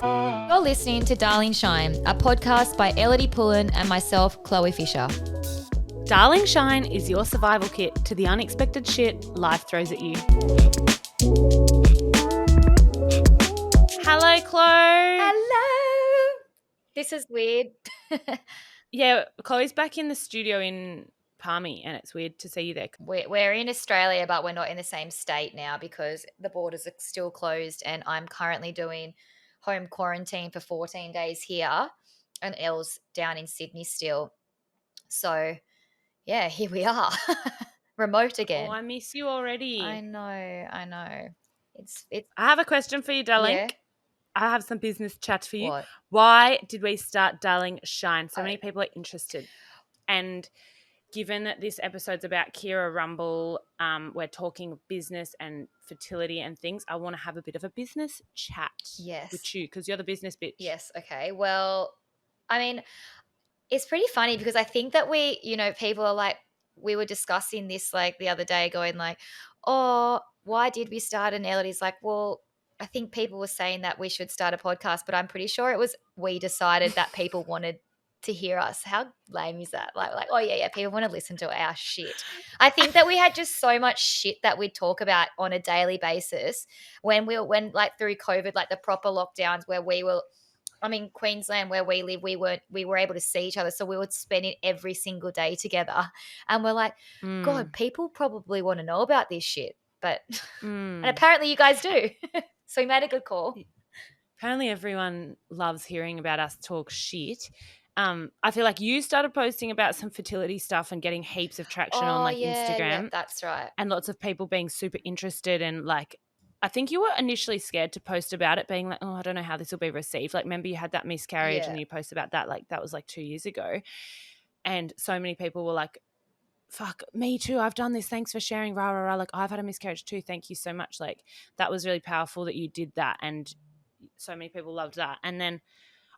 You're listening to Darling Shine, a podcast by Ellidy Pullin and myself, Chloe Fisher. Darling Shine is your survival kit to the unexpected shit life throws at you. Hello, Chloe. Hello. This is weird. Yeah, Chloe's back in the studio in Palmy and it's weird to see you there. We're in Australia, but we're not in the same state now because the borders are still closed and I'm currently doing home quarantine for 14 days here and Elle down in Sydney still. So, yeah, here we are. Remote again. Oh, I miss you already. I know. It's I have a question for you, darling. Yeah. I have some business chat for you. What? Why did we start Darling Shine? So many people are interested. And given that this episode's about Keira Rumble, we're talking business and fertility and things, I want to have a bit of a business chat with you because you're the business bitch. Yes, okay. Well, I mean, it's pretty funny because I think that people are like, we were discussing this like the other day going like, oh, why did we start an Ellidy's like, well, I think people were saying that we should start a podcast, but I'm pretty sure it was we decided that people wanted to hear us. How lame is that? Like, oh yeah, people want to listen to our shit. I think that we had just so much shit that we'd talk about on a daily basis when like through COVID, like the proper lockdowns where we were, Queensland where we live, we were able to see each other. So we would spend it every single day together. And we're like, God, people probably want to know about this shit. But and apparently you guys do. So we made a good call. Apparently everyone loves hearing about us talk shit. I feel like you started posting about some fertility stuff and getting heaps of traction on Instagram. Yeah, that's right. And lots of people being super interested and like, I think you were initially scared to post about it being like, oh, I don't know how this will be received. Like, remember you had that miscarriage and you posted about that. Like that was like 2 years ago. And so many people were like, fuck, me too. I've done this. Thanks for sharing. Rah, rah, rah. Like I've had a miscarriage too. Thank you so much. Like that was really powerful that you did that. And so many people loved that. And then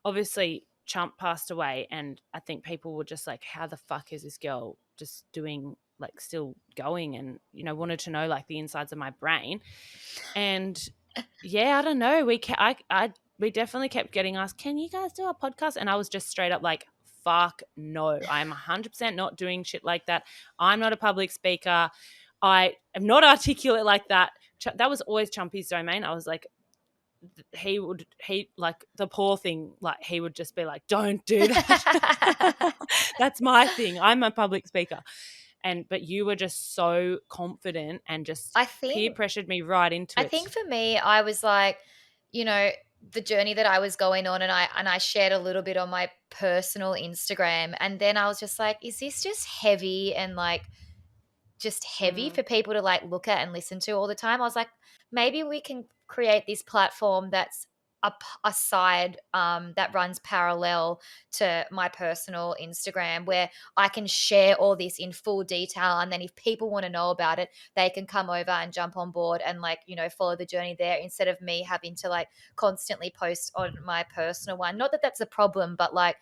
obviously Chump passed away and I think people were just like, how the fuck is this girl just doing, like still going, and wanted to know like the insides of my brain. And yeah, I don't know, we definitely kept getting asked, can you guys do a podcast? And I was just straight up like, fuck no, I'm 100% not doing shit like that. I'm not a public speaker. I am not articulate like that. That was always Chumpy's domain. I was like, he like the poor thing, like he would just be like, don't do that. That's my thing. I'm a public speaker. But you were just so confident and just peer pressured me right into it. I think for me, I was like, the journey that I was going on, and I shared a little bit on my personal Instagram, and then I was just like, is this just heavy and like just heavy for people to like look at and listen to all the time? I was like, maybe we can create this platform that's a side that runs parallel to my personal Instagram where I can share all this in full detail, and then if people want to know about it, they can come over and jump on board and like follow the journey there instead of me having to like constantly post on my personal one. Not that that's a problem, but like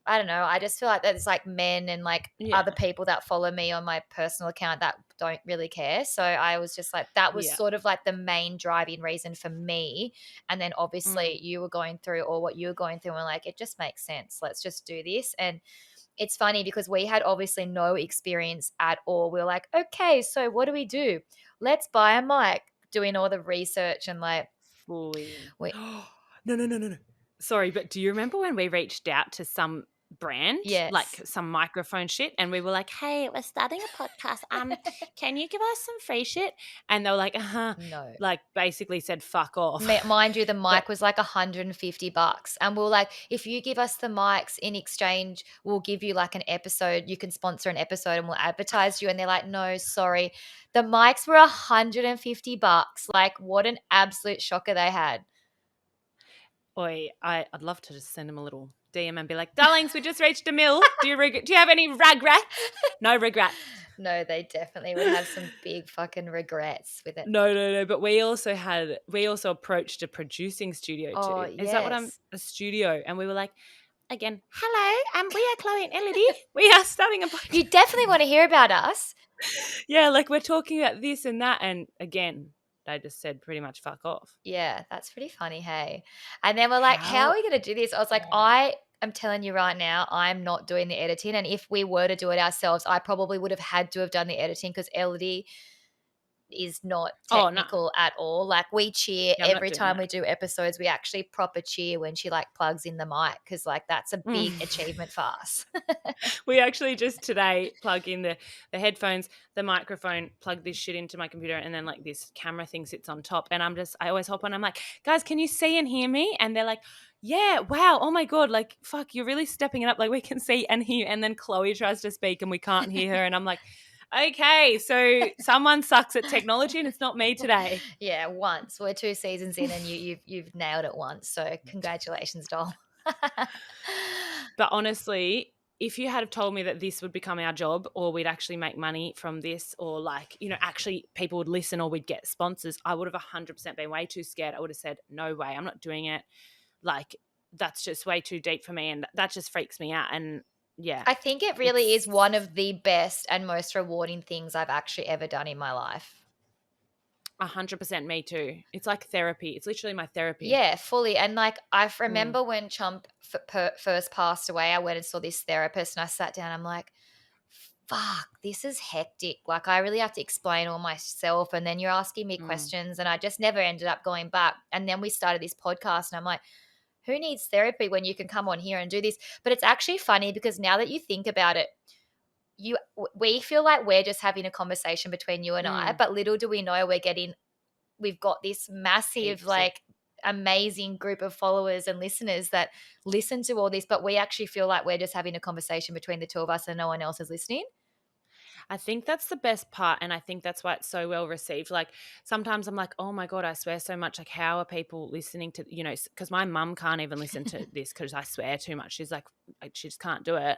I don't know, I just feel like there's like men and like other people that follow me on my personal account that don't really care. So I was just like, that was sort of like the main driving reason for me. And then obviously you were going through or what you were going through, and we're like, it just makes sense. Let's just do this. And it's funny because we had obviously no experience at all. We were like, okay, so what do we do? Let's buy a mic, doing all the research and like fully. No. Sorry, but do you remember when we reached out to some brand, like some microphone shit, and we were like, hey, we're starting a podcast, can you give us some free shit? And they were like, no, like basically said fuck off. Mind you, the mic was like $150, and we were like, if you give us the mics in exchange, we'll give you like an episode, you can sponsor an episode and we'll advertise you. And they're like, no, sorry, the mics were $150. Like what an absolute shocker they had. Oi, I'd love to just send them a little DM and be like, darlings, we just reached a mill. Do you have any regrets? No regrets. No, they definitely would have some big fucking regrets with it. No. But we also approached a producing studio too. Oh, Is that what a studio? And we were like, again, hello, we are Chloe and Ellidy. We are starting a podcast. You definitely want to hear about us. Yeah, like we're talking about this and that. And again, they just said pretty much fuck off. Yeah, that's pretty funny, hey? And then we're like, how are How we going to do this? I was like, I am telling you right now, I'm not doing the editing. And if we were to do it ourselves, I probably would have had to have done the editing because Ellidy is not Oh, no. technical at all. Like we cheer Yeah, I'm not every doing time that. we do episodes. We actually proper cheer when she like plugs in the mic because like that's a big achievement for us. We actually just today plug in the headphones, the microphone, plug this shit into my computer, and then like this camera thing sits on top. And I always hop on. I'm like, guys, can you see and hear me? And they're like, yeah, wow, oh my God, like fuck, you're really stepping it up. Like we can see and hear. And then Chloe tries to speak and we can't hear her. And I'm like, okay, so someone sucks at technology and it's not me today. Yeah, once. We're 2 seasons in and you've nailed it once. So congratulations, doll. But honestly, if you had have told me that this would become our job or we'd actually make money from this or like, you know, actually people would listen or we'd get sponsors, I would have 100% been way too scared. I would have said, no way, I'm not doing it. Like that's just way too deep for me and that just freaks me out. And yeah. I think it really is one of the best and most rewarding things I've actually ever done in my life. 100% me too. It's like therapy. It's literally my therapy. Yeah, fully. And like I remember when Chump first passed away, I went and saw this therapist and I sat down. I'm like, fuck, this is hectic. Like I really have to explain all myself. And then you're asking me questions and I just never ended up going back. And then we started this podcast and I'm like, who needs therapy when you can come on here and do this? But it's actually funny because now that you think about it, we feel like we're just having a conversation between you and I, but little do we know we've got this massive like amazing group of followers and listeners that listen to all this, but we actually feel like we're just having a conversation between the two of us and no one else is listening. I think that's the best part. And I think that's why it's so well received. Like sometimes I'm like, oh my God, I swear so much. Like how are people listening to, you know, because my mum can't even listen to this because I swear too much. She's like, she just can't do it.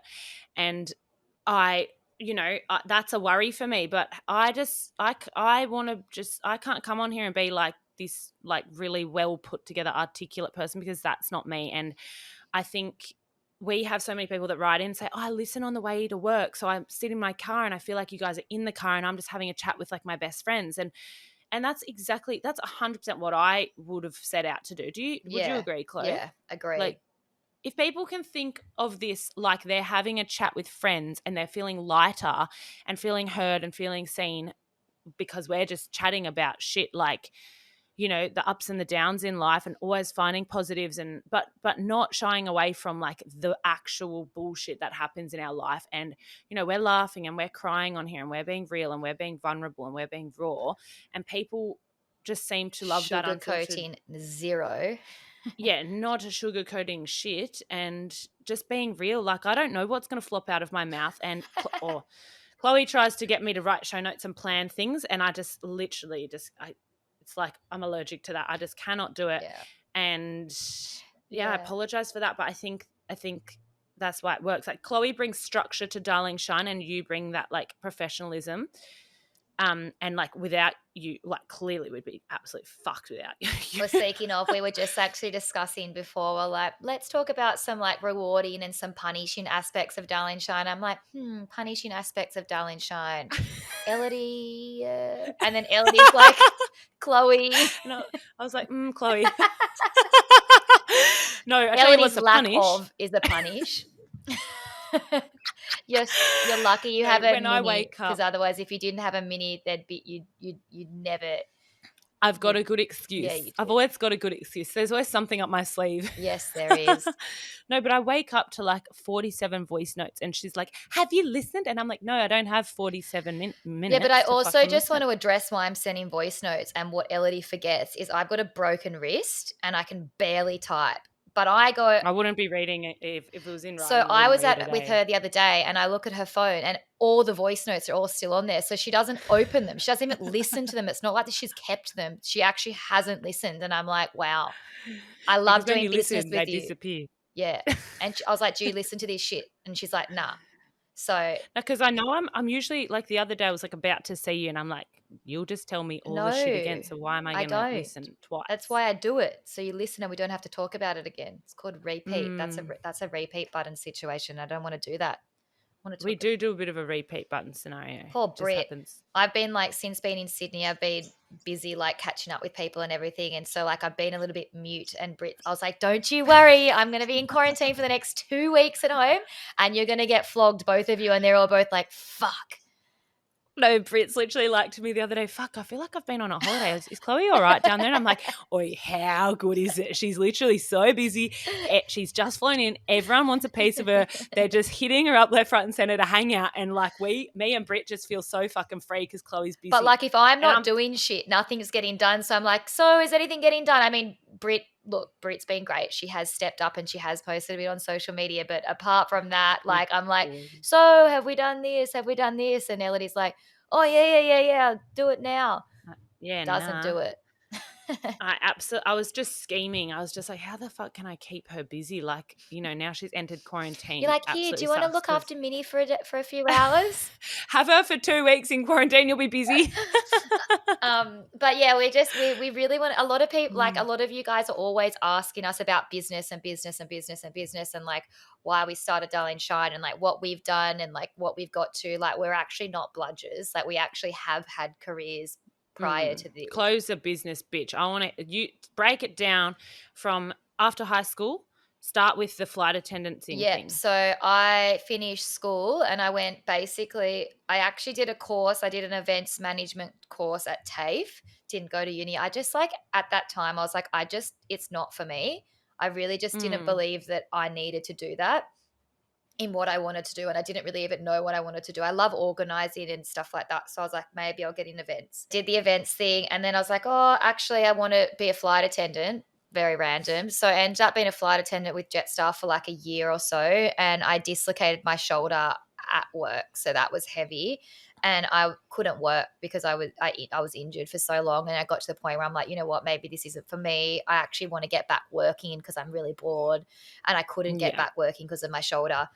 And you know, that's a worry for me. But I want to I can't come on here and be like this, like really well put together, articulate person because that's not me. And I think we have so many people that write in and say, oh, I listen on the way to work. So I sit in my car and I feel like you guys are in the car and I'm just having a chat with like my best friends. And that's 100% what I would have set out to do. Would you agree, Chloe? Yeah, agree. Like if people can think of this like they're having a chat with friends and they're feeling lighter and feeling heard and feeling seen because we're just chatting about shit like, you know, the ups and the downs in life and always finding positives and but not shying away from like the actual bullshit that happens in our life. And, you know, we're laughing and we're crying on here and we're being real and we're being vulnerable and we're being raw and people just seem to love that unfiltered. Sugarcoating zero. Yeah, not sugarcoating shit and just being real. Like I don't know what's going to flop out of my mouth and or Chloe tries to get me to write show notes and plan things and I just literally it's like I'm allergic to that. I just cannot do it. Yeah. And I apologize for that, but I think that's why it works. Like Chloe brings structure to Darling Shine and you bring that like professionalism. And like without you, like clearly we'd be absolutely fucked without you. Well, speaking of, we were just actually discussing before, we're like, let's talk about some like rewarding and some punishing aspects of Darling Shine. I'm like, punishing aspects of Darling Shine. Ellidy. And then Ellidy's like, Chloe. No, I was like, Chloe. No, I tell you Ellidy's what's a lack punish. of is a punish. You're lucky you have a when mini, I wake up, because otherwise if you didn't have a mini, you'd never. I've got a good excuse. Yeah, I've always got a good excuse. There's always something up my sleeve. Yes, there is. No, but I wake up to like 47 voice notes and she's like, have you listened? And I'm like, no, I don't have 47 minutes. Yeah, but I also just want to address why I'm sending voice notes and what Ellidy forgets is I've got a broken wrist and I can barely type. But I wouldn't be reading it if it was in writing. So I was with her the other day and I look at her phone and all the voice notes are all still on there. So she doesn't open them. She doesn't even listen to them. It's not like that she's kept them. She actually hasn't listened. And I'm like, wow, I love doing business with you. Disappear. Yeah. And I was like, do you listen to this shit? And she's like, nah. So because I know I'm usually like the other day I was like about to see you and I'm like, you'll just tell me all the shit again. So why am I going to listen twice? That's why I do it. So you listen and we don't have to talk about it again. It's called repeat. That's a repeat button situation. I don't want to do that. I want to We talk. do a bit of a repeat button scenario. Poor Just Brit. happens. I've been like, since being in Sydney, I've been busy like catching up with people and everything. And so like I've been a little bit mute, and Brit, I was like, don't you worry. I'm going to be in quarantine for the next 2 weeks at home and you're going to get flogged, both of you. And they're all both like, fuck. No, Brit's literally like to me the other day, fuck, I feel like I've been on a holiday. Is Chloe all right down there? And I'm like, oi, how good is it? She's literally so busy. She's just flown in. Everyone wants a piece of her. They're just hitting her up left, right, and center to hang out. And like me and Brit just feel so fucking free because Chloe's busy. But like if I'm not doing shit, nothing's getting done. So I'm like, so is anything getting done? I mean, Brit's been great. She has stepped up and she has posted a bit on social media. But apart from that, like I'm like, so have we done this? Have we done this? And Ellidy's like, oh yeah, do it now. Yeah, doesn't do it. I was just scheming. I was just like, how the fuck can I keep her busy? Like, you know, now she's entered quarantine. You're like, here, do you want to look after Minnie for a few hours? Have her for 2 weeks in quarantine. You'll be busy. But yeah, we really want, a lot of people, like a lot of you guys are always asking us about business and like why we started Darling Shine and like what we've done and like what we've got to. Like we're actually not bludgers. Like we actually have had careers prior to this. Close a business, bitch. I want you break it down from after high school. Start with the flight attendancy thing. So I finished school and I went I actually did a course. I did an events management course at TAFE. Didn't go to uni. I just like at that time I was like, it's not for me. I really just didn't believe that I needed to do that in what I wanted to do. And I didn't really even know what I wanted to do. I love organizing and stuff like that. So I was like, maybe I'll get in events. Did the events thing. And then I was like, oh, actually I want to be a flight attendant. Very random. So I ended up being a flight attendant with Jetstar for like a year or so. And I dislocated my shoulder at work. So that was heavy. And I couldn't work because I was injured for so long. And I got to the point where I'm like, you know what, maybe this isn't for me. I actually want to get back working because I'm really bored. And I couldn't get back working because of my shoulder.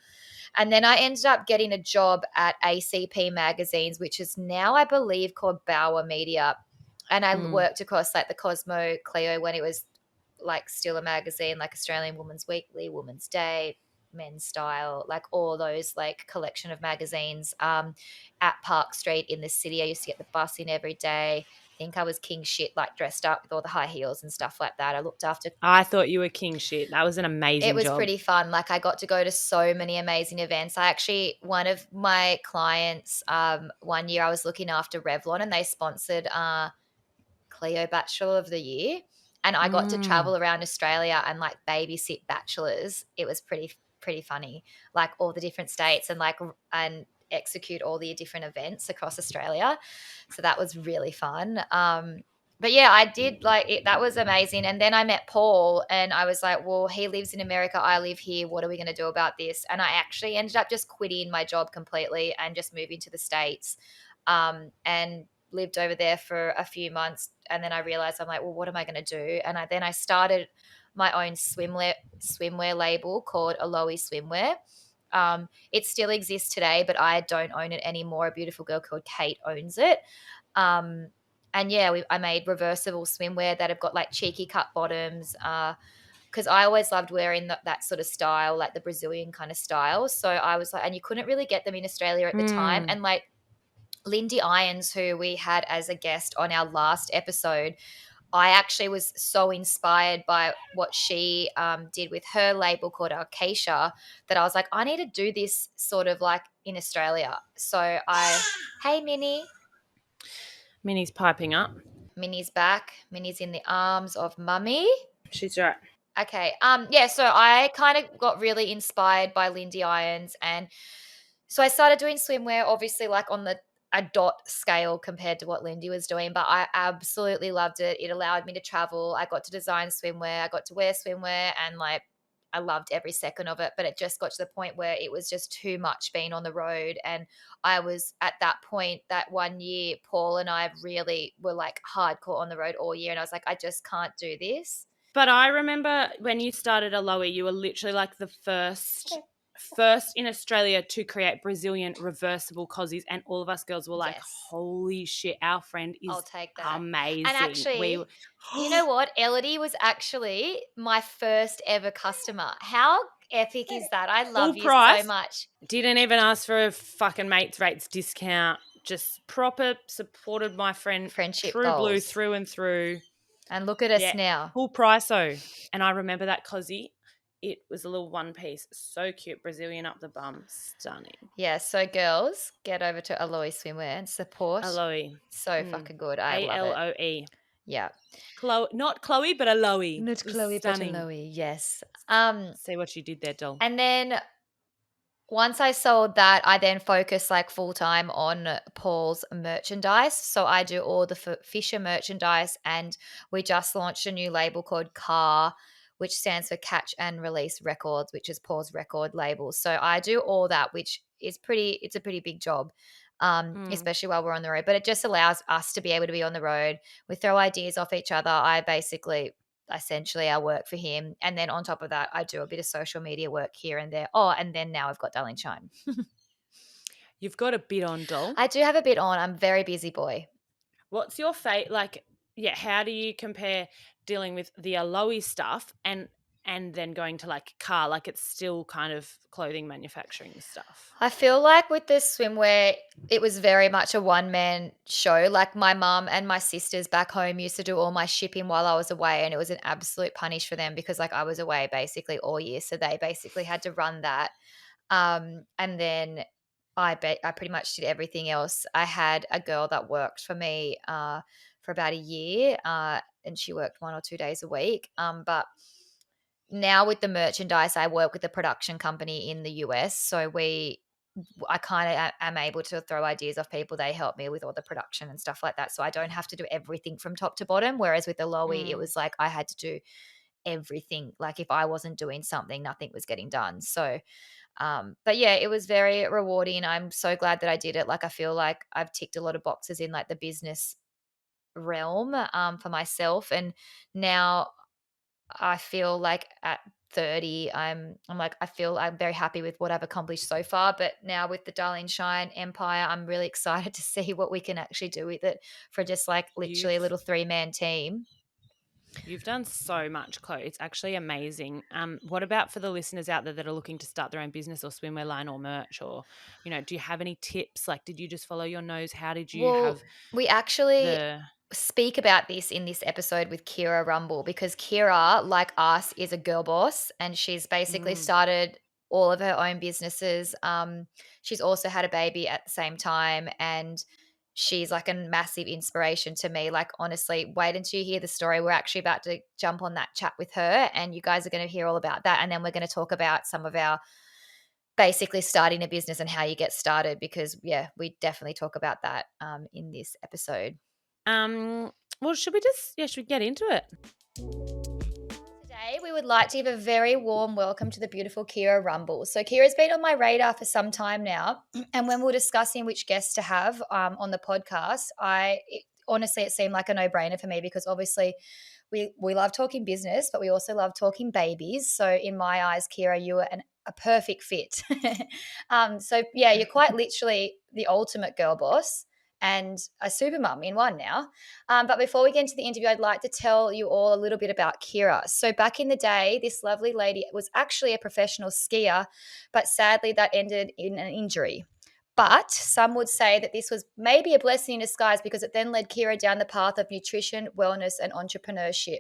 And then I ended up getting a job at ACP Magazines, which is now, I believe, called Bauer Media. And I worked across like the Cosmo, Clio when it was like still a magazine, like Australian Woman's Weekly, Woman's Day, Men's Style, like all those like collection of magazines at Park Street in the city. I used to get the bus in every day. I think I was king shit, like dressed up with all the high heels and stuff like that. I looked after. I thought you were king shit. That was an amazing job. It was pretty fun. Like I got to go to so many amazing events. One of my clients, one year I was looking after Revlon and they sponsored Clio Bachelor of the Year. And I got to travel around Australia and like babysit bachelors. It was pretty funny, like all the different states and execute all the different events across Australia. So that was really fun. But yeah, I did like it. That was amazing. And then I met Paul and I was like, well, he lives in America. I live here. What are we going to do about this? And I actually ended up just quitting my job completely and just moving to the States and lived over there for a few months. And then I realized, I'm like, well, what am I going to do? And then I started my own swimwear label called Aloe Swimwear. It still exists today, but I don't own it anymore. A beautiful girl called Kate owns it. And yeah, I made reversible swimwear that have got like cheeky cut bottoms because I always loved wearing that sort of style, like the Brazilian kind of style. So I was like, and you couldn't really get them in Australia at the time. And like Lindy Irons, who we had as a guest on our last episode, I actually was so inspired by what she did with her label called Acacia that I was like, I need to do this sort of like in Australia. So hey, Minnie. Minnie's piping up. Minnie's back. Minnie's in the arms of Mummy. She's right. Okay. Yeah, so I kind of got really inspired by Lindy Irons. And so I started doing swimwear, obviously like on a dot scale compared to what Lindy was doing, but I absolutely loved it. It allowed me to travel. I got to design swimwear. I got to wear swimwear and like I loved every second of it, but it just got to the point where it was just too much being on the road. And I was at that point that one year, Paul and I really were like hardcore on the road all year. And I was like, I just can't do this. But I remember when you started Aloe, you were literally like the first in Australia to create Brazilian reversible cozies, and all of us girls were like, holy shit, our friend is I'll take that. Amazing. And actually, you know what? Ellidy was actually my first ever customer. How epic is that? I love you price. so much. Didn't even ask for a fucking mates rates discount. Just proper supported my friend. Friendship True blue goals. through and through. And look at us now. Full price though. And I remember that cozy. It was a little one piece. So cute. Brazilian up the bum. Stunning. Yeah, so girls, get over to Aloe Swimwear and support. Aloe. So fucking good. I love it. A-L-O-E. Yeah. Not Chloe, but Aloe. Not Chloe, stunning. but Aloe, yes. See what you did there, doll. And then once I sold that, I then focused like full time on Paul's merchandise. So I do all the Fisher merchandise, and we just launched a new label called CAR, which stands for Catch and Release Records, which is Paul's record label. So I do all that, which is it's a pretty big job, especially while we're on the road. But it just allows us to be able to be on the road. We throw ideas off each other. Essentially I work for him, and then on top of that I do a bit of social media work here and there. And then now I've got Darling Shine. You've got a bit on, doll. I do have a bit on. I'm a very busy boy. What's your fate like? Yeah, how do you compare dealing with the Aloe stuff and then going to like CAR, like it's still kind of clothing manufacturing stuff? I feel like with the swimwear, it was very much a one-man show. Like my mum and my sisters back home used to do all my shipping while I was away, and it was an absolute punish for them because like I was away basically all year. So they basically had to run that. And then I pretty much did everything else. I had a girl that worked for me for about a year, and she worked 1 or 2 days a week. But now with the merchandise, I work with a production company in the US. So I kind of am able to throw ideas off people. They help me with all the production and stuff like that. So I don't have to do everything from top to bottom. Whereas with Aloe, it was like I had to do everything. Like if I wasn't doing something, nothing was getting done. So, but yeah, it was very rewarding. I'm so glad that I did it. Like I feel like I've ticked a lot of boxes in like the business realm for myself. And now I feel like at 30, I'm like, I feel I'm very happy with what I've accomplished so far. But now with the Darling Shine Empire, I'm really excited to see what we can actually do with it for just like literally a little 3-man team. You've done so much, Chloe. It's actually amazing. What about for the listeners out there that are looking to start their own business or swimwear line or merch, or, do you have any tips? Like, did you just follow your nose? How did you have we actually speak about this in this episode with Keira Rumble, because Keira, like us, is a girl boss, and she's basically started all of her own businesses. She's also had a baby at the same time, and she's like a massive inspiration to me. Like, honestly, wait until you hear the story. We're actually about to jump on that chat with her, and you guys are going to hear all about that. And then we're going to talk about some of our basically starting a business and how you get started, because we definitely talk about that in this episode. Well, should we get into it? Today, we would like to give a very warm welcome to the beautiful Keira Rumble. So Keira's been on my radar for some time now, and when we were discussing which guests to have on the podcast, honestly, it seemed like a no-brainer for me, because obviously we love talking business, but we also love talking babies. So in my eyes, Keira, you are a perfect fit. You're quite literally the ultimate girl boss and a super mum in one now. But before we get into the interview, I'd like to tell you all a little bit about Keira. So back in the day, this lovely lady was actually a professional skier, but sadly that ended in an injury. But some would say that this was maybe a blessing in disguise, because it then led Keira down the path of nutrition, wellness, and entrepreneurship.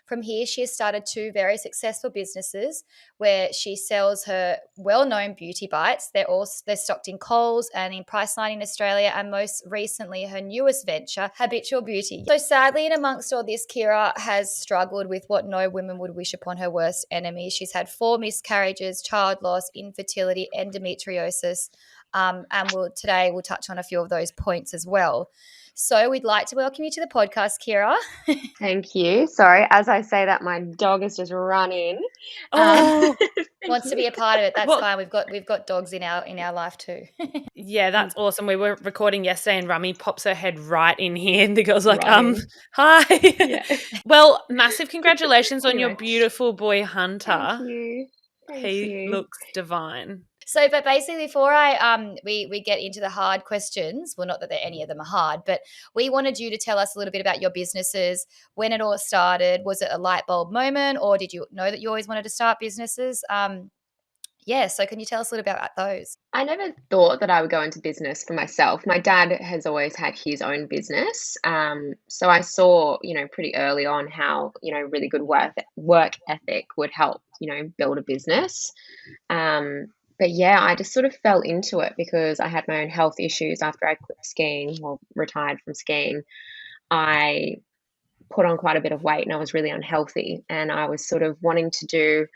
From here, she has started 2 very successful businesses where she sells her well-known beauty bites. They're stocked in Coles and in Priceline in Australia, and most recently her newest venture, Habitual Beauty. So sadly, in amongst all this, Keira has struggled with what no woman would wish upon her worst enemy. She's had 4 miscarriages, child loss, infertility, endometriosis, and today we'll touch on a few of those points as well. So we'd like to welcome you to the podcast, Keira. Thank you. Sorry, as I say that, my dog is just running. Wants to be a part of it. That's fine. We've got dogs in our life too. Yeah, that's awesome. We were recording yesterday, and Rummy pops her head right in here, and the girl's like, hi. Yeah. Well, massive congratulations on your beautiful boy Hunter. Thank you. He looks divine. So, but basically, before we get into the hard questions, well, not that any of them are hard, but we wanted you to tell us a little bit about your businesses, when it all started. Was it a light bulb moment, or did you know that you always wanted to start businesses? Yeah, so can you tell us a little bit about those? I never thought that I would go into business for myself. My dad has always had his own business. So I saw, pretty early on how, really good work ethic would help, build a business. But yeah, I just sort of fell into it because I had my own health issues after I quit skiing or retired from skiing. I put on quite a bit of weight and I was really unhealthy. And I was sort of wanting to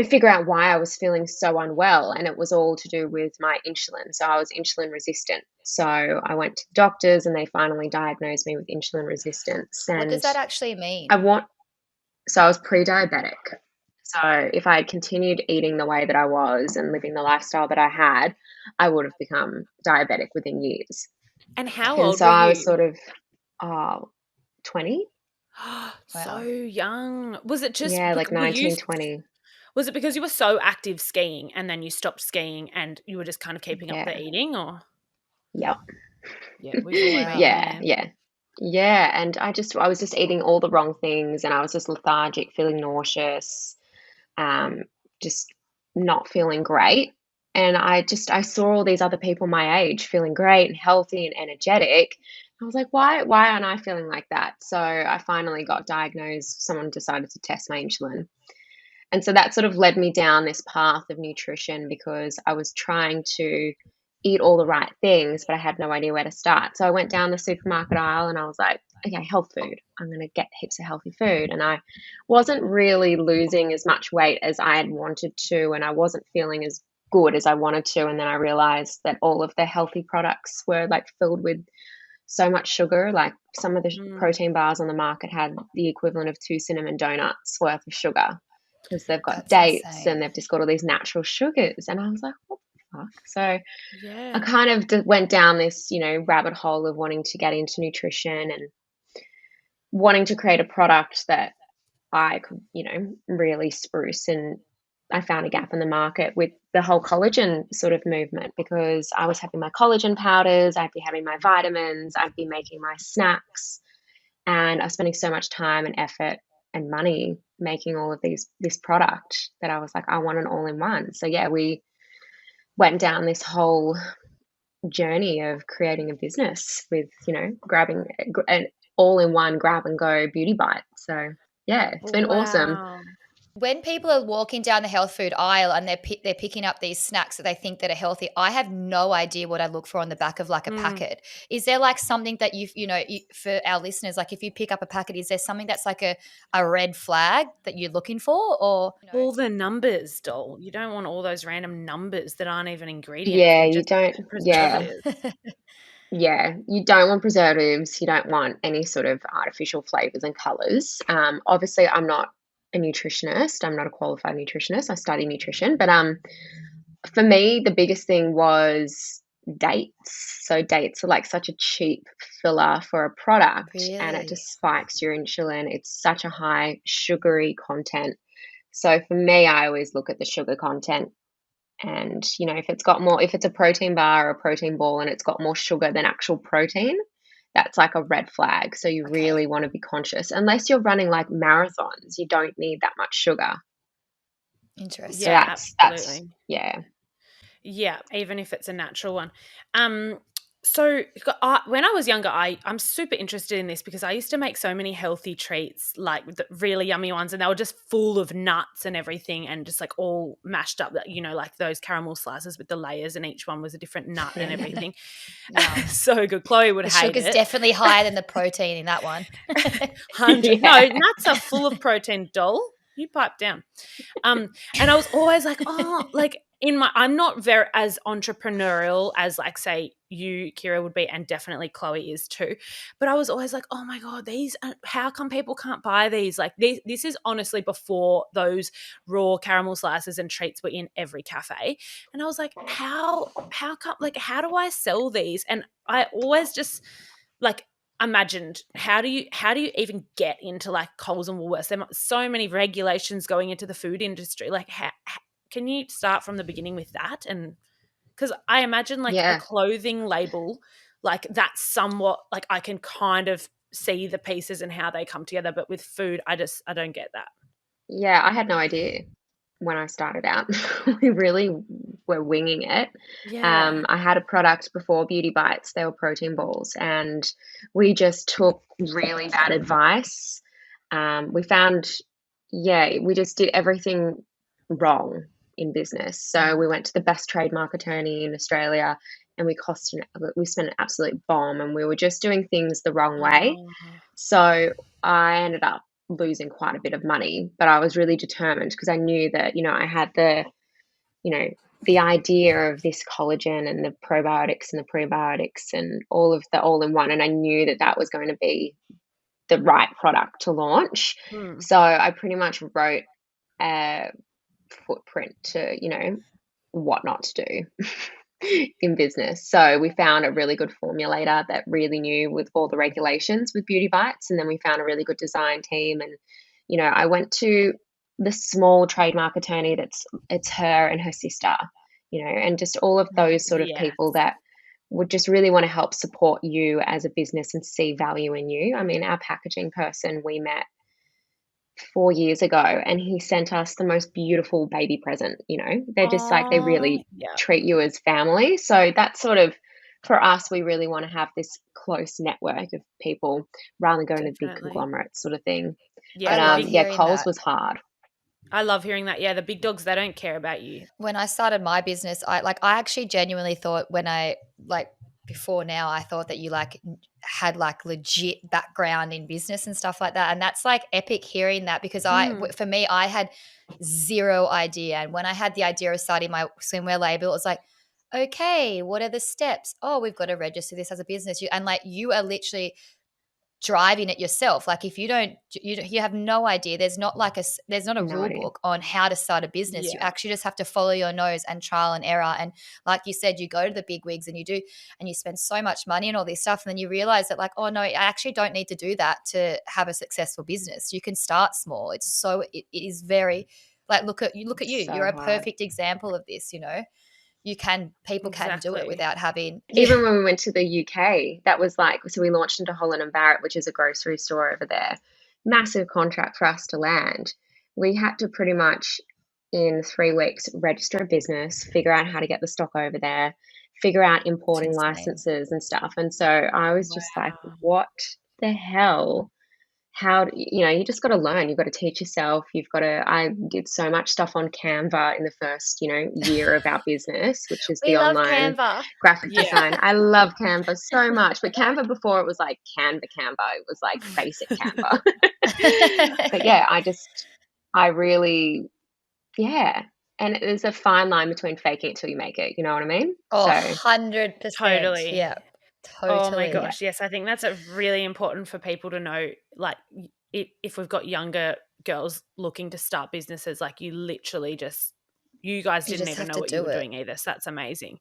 figure out why I was feeling so unwell. And it was all to do with my insulin. So I was insulin resistant. So I went to the doctors and they finally diagnosed me with insulin resistance. What does And that actually mean? so I was pre-diabetic. So if I had continued eating the way that I was and living the lifestyle that I had, I would have become diabetic within years. And how And old so were I you? was sort of 20. So young. Was it just like 19, 20. Was it because you were so active skiing and then you stopped skiing and you were just kind of keeping up the eating, or? Yep. Yeah, we've all been Yeah, there. yeah. Yeah, and I was just eating all the wrong things and I was just lethargic, feeling nauseous, just not feeling great. And I saw all these other people my age feeling great and healthy and energetic. I was like, why aren't I feeling like that? So I finally got diagnosed. Someone decided to test my insulin. And so that sort of led me down this path of nutrition because I was trying to eat all the right things, but I had no idea where to start. So I went down the supermarket aisle and I was like, okay, health food. I'm going to get heaps of healthy food. And I wasn't really losing as much weight as I had wanted to, and I wasn't feeling as good as I wanted to. And then I realized that all of the healthy products were like filled with so much sugar. Like some of the protein bars on the market had the equivalent of 2 cinnamon donuts worth of sugar because they've got dates and they've just got all these natural sugars. And I was like, what the fuck? So I kind of went down this, rabbit hole of wanting to get into nutrition and wanting to create a product that I could, really spruce. And I found a gap in the market with the whole collagen sort of movement because I was having my collagen powders, I'd be having my vitamins, I'd be making my snacks, and I was spending so much time and effort and money making all of this product that I was like, I want an all-in-one. So yeah, we went down this whole journey of creating a business with, grabbing an all-in-one grab and go beauty bite. So yeah, it's been awesome. When people are walking down the health food aisle and they're picking up these snacks that they think that are healthy, I have no idea what I look for on the back of like a packet. Is there like something that for our listeners, like if you pick up a packet, is there something that's like a red flag that you're looking for, or all the numbers, doll? You don't want all those random numbers that aren't even ingredients. Yeah, you don't. Yeah. Yeah, you don't want preservatives. You don't want any sort of artificial flavors and colors. Obviously, I'm not a nutritionist. I'm not a qualified nutritionist. I study nutrition. But for me, the biggest thing was dates. So dates are like such a cheap filler for a product, and it just spikes your insulin. It's such a high sugary content. So for me, I always look at the sugar content. And, if it's a protein bar or a protein ball and it's got more sugar than actual protein, that's like a red flag. So you really want to be conscious. Unless you're running like marathons, you don't need that much sugar. Interesting. So that's yeah. Yeah, even if it's a natural one. So when I was younger, I'm super interested in this because I used to make so many healthy treats, like the really yummy ones, and they were just full of nuts and everything and just like all mashed up, like those caramel slices with the layers, and each one was a different nut and everything. So good. Chloe would hate it. The sugar's definitely higher than the protein in that one. 100. No, nuts are full of protein, doll. You pipe down. And I was always like, I'm not very as entrepreneurial as like say you, Keira, would be, and definitely Chloe is too. But I was always like, oh my God, how come people can't buy these? Like this is honestly before those raw caramel slices and treats were in every cafe. And I was like, how come, like, how do I sell these? And I always just like imagined, how do you even get into like Coles and Woolworths? There are so many regulations going into the food industry. Like, can you start from the beginning with that? And because I imagine like a clothing label, like that's somewhat like I can kind of see the pieces and how they come together, but with food, I don't get that. Yeah, I had no idea. when I started out. We really were winging it. Yeah. I had a product before, Beauty Bites. They were protein balls, and we just took really bad advice. We found, we just did everything wrong in business. So we went to the best trademark attorney in Australia, and we spent an absolute bomb, and we were just doing things the wrong way. Oh. So I ended up losing quite a bit of money, but I was really determined because I knew that, I had the idea of this collagen and the probiotics and the prebiotics and all of the all-in-one, and I knew that that was going to be the right product to launch. So I pretty much wrote a footprint to, what not to do in business. So we found a really good formulator that really knew with all the regulations with Beauty Bites, and then we found a really good design team. And I went to the small trademark attorney it's her and her sister, and just all of those sort of people that would just really want to help support you as a business and see value in you. I mean, our packaging person we met 4 years ago, and he sent us the most beautiful baby present. They're just like, they really treat you as family. So that's sort of, for us, we really want to have this close network of people rather than going to the big conglomerate sort of thing. But Coles was hard. I love hearing that. Yeah, the big dogs, they don't care about you. When I started my business, I actually genuinely thought before now, I thought that you had legit background in business and stuff like that. And that's epic hearing that, because for me, I had zero idea. And when I had the idea of starting my swimwear label, it was like, okay, what are the steps? Oh, we've got to register this as a business. You are literally driving it yourself. If you don't, you have no idea. There's not a rule book on how to start a business. You actually just have to follow your nose and trial and error. And like you said, you go to the big wigs and you spend so much money and all this stuff. And then you realize that oh no, I actually don't need to do that to have a successful business. You can start small. It is very look at you. So you're a perfect example of this, people can do it without having. Even when we went to the UK, that was so we launched into Holland and Barrett, which is a grocery store over there. Massive contract for us to land. We had to pretty much in 3 weeks register a business, figure out how to get the stock over there, figure out importing licenses and stuff. And so I was just like, what the hell? How you just got to learn. You've got to teach yourself. I did so much stuff on Canva in the first year of our business, which is the online graphic design. I love Canva so much, but Canva before, it was like Canva, it was like basic Canva. But I really and there's a fine line between faking it till you make it, you know what I mean? 100%. Totally. Yeah. Totally. Oh my gosh, yes. I think that's really important for people to know. If we've got younger girls looking to start businesses, you literally you guys didn't even know what you were doing either. So that's amazing.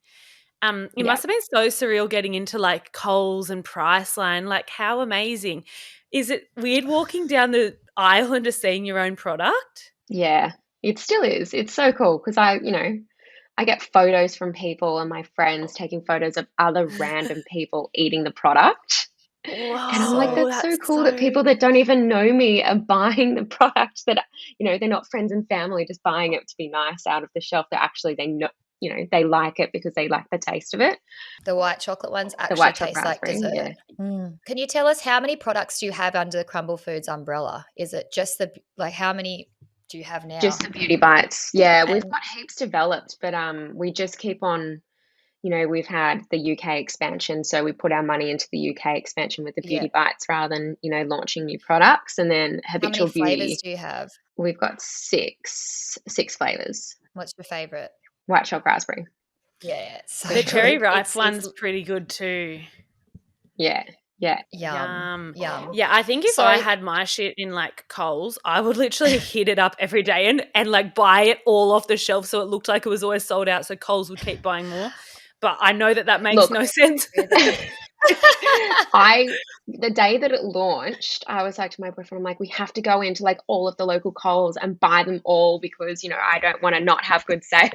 It must have been so surreal getting into Coles and Priceline. How amazing. Is it weird walking down the aisle and just seeing your own product? Yeah, it still is. It's so cool because I get photos from people and my friends taking photos of other random people eating the product. Whoa, and I'm like, that's so cool that people that don't even know me are buying the product, that, they're not friends and family just buying it to be nice out of the shelf. That actually they know, they like it because they like the taste of it. The white chocolate ones actually taste like dessert. Yeah. Can you tell us how many products do you have under the Krumbled Foods umbrella? Is it just how many do you have now? Just the Beauty Bites. Yeah, we've got heaps developed, but we just keep on, we've had the UK expansion, so we put our money into the UK expansion with the Beauty Bites rather than, launching new products. And then Habitual Beauty. How many flavors do you have? We've got six flavors. What's your favorite? White chocolate raspberry. Yeah. So the cherry ripe one's pretty good too. Yeah. Yum. Yeah, I think if I had my shit in Coles, I would literally hit it up every day and buy it all off the shelf so it looked like it was always sold out, so Coles would keep buying more. But I know that makes no sense. The day that it launched, I was like to my boyfriend, I'm like, we have to go into all of the local Coles and buy them all because, I don't want to not have good sales.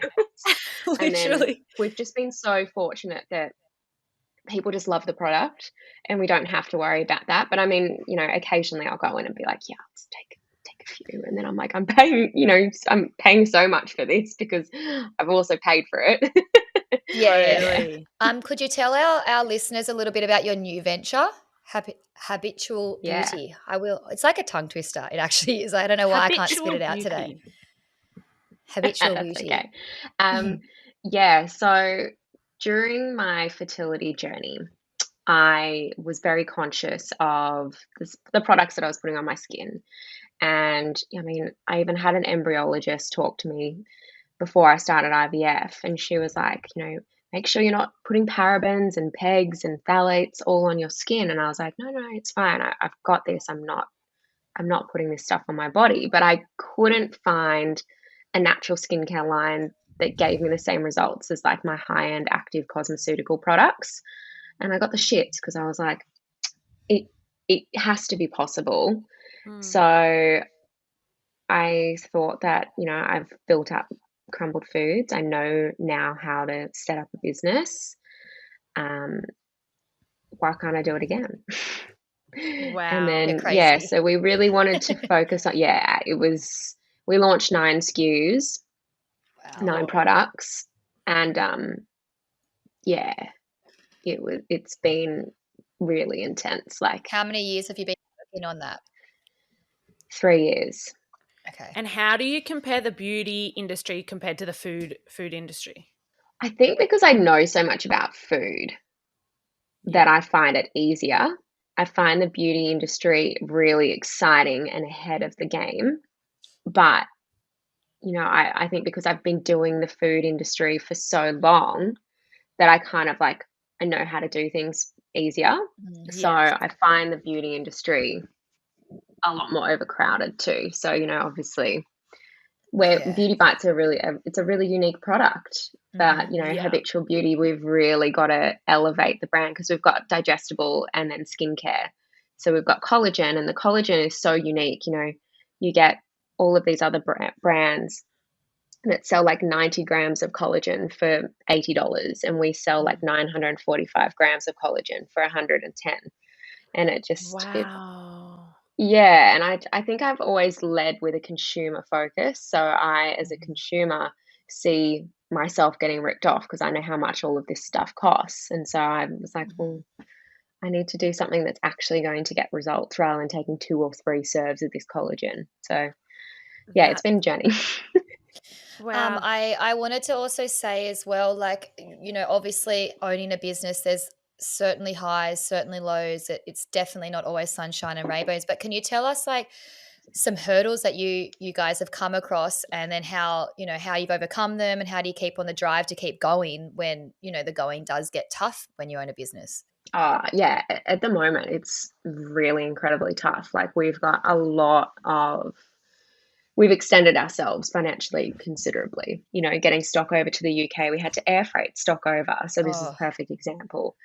And then we've just been so fortunate that people just love the product and we don't have to worry about that. But I mean, occasionally I'll go in and be like, yeah, let's take like a few. And then I'm like, I'm paying so much for this because I've also paid for it. Totally. Could you tell our listeners a little bit about your new venture, Habitual Beauty? I will. It's like a tongue twister. It actually is. I don't know why I can't spit it out today. Habitual Beauty. Okay. Yeah. So during my fertility journey, I was very conscious of the products that I was putting on my skin. And I mean, I even had an embryologist talk to me before I started IVF, and she was like, make sure you're not putting parabens and pegs and phthalates all on your skin. And I was like, no, it's fine. I've got this. I'm not putting this stuff on my body. But I couldn't find a natural skincare line that gave me the same results as like my high-end active cosmeceutical products. And I got the shits because I was like, it has to be possible. So I thought that, I've built up Krumbled Foods. I know now how to set up a business. Why can't I do it again? Wow. And then, so we really wanted to focus on, we launched 9 SKUs, 9 products. And it's been really intense. Like, how many years have you been working on that? 3 years. Okay. And how do you compare the beauty industry compared to the food industry? I think because I know so much about food that I find it easier. I find the beauty industry really exciting and ahead of the game. But, I think because I've been doing the food industry for so long that I kind of like, I know how to do things easier. So I find the beauty industry a lot more overcrowded too. So, obviously where Beauty Bites are it's a really unique product. But, Habitual Beauty, we've really got to elevate the brand because we've got digestible and then skincare. So we've got collagen, and the collagen is so unique. You get all of these other brands that sell like 90 grams of collagen for $80, and we sell like 945 grams of collagen for 110. And it just, wow. and I think I've always led with a consumer focus. So I, as a consumer, see myself getting ripped off because I know how much all of this stuff costs. And so I was like, well, I need to do something that's actually going to get results rather than taking 2 or 3 serves of this collagen. So it's been a journey. Wow. I wanted to also say as well, like, obviously owning a business, there's certainly highs, certainly lows. It's definitely not always sunshine and rainbows. But can you tell us like some hurdles that you guys have come across, and then how you've overcome them, and how do you keep on the drive to keep going when, the going does get tough when you own a business? At the moment, it's really incredibly tough. Like we've extended ourselves financially considerably. Getting stock over to the UK, we had to air freight stock over. So this is a perfect example.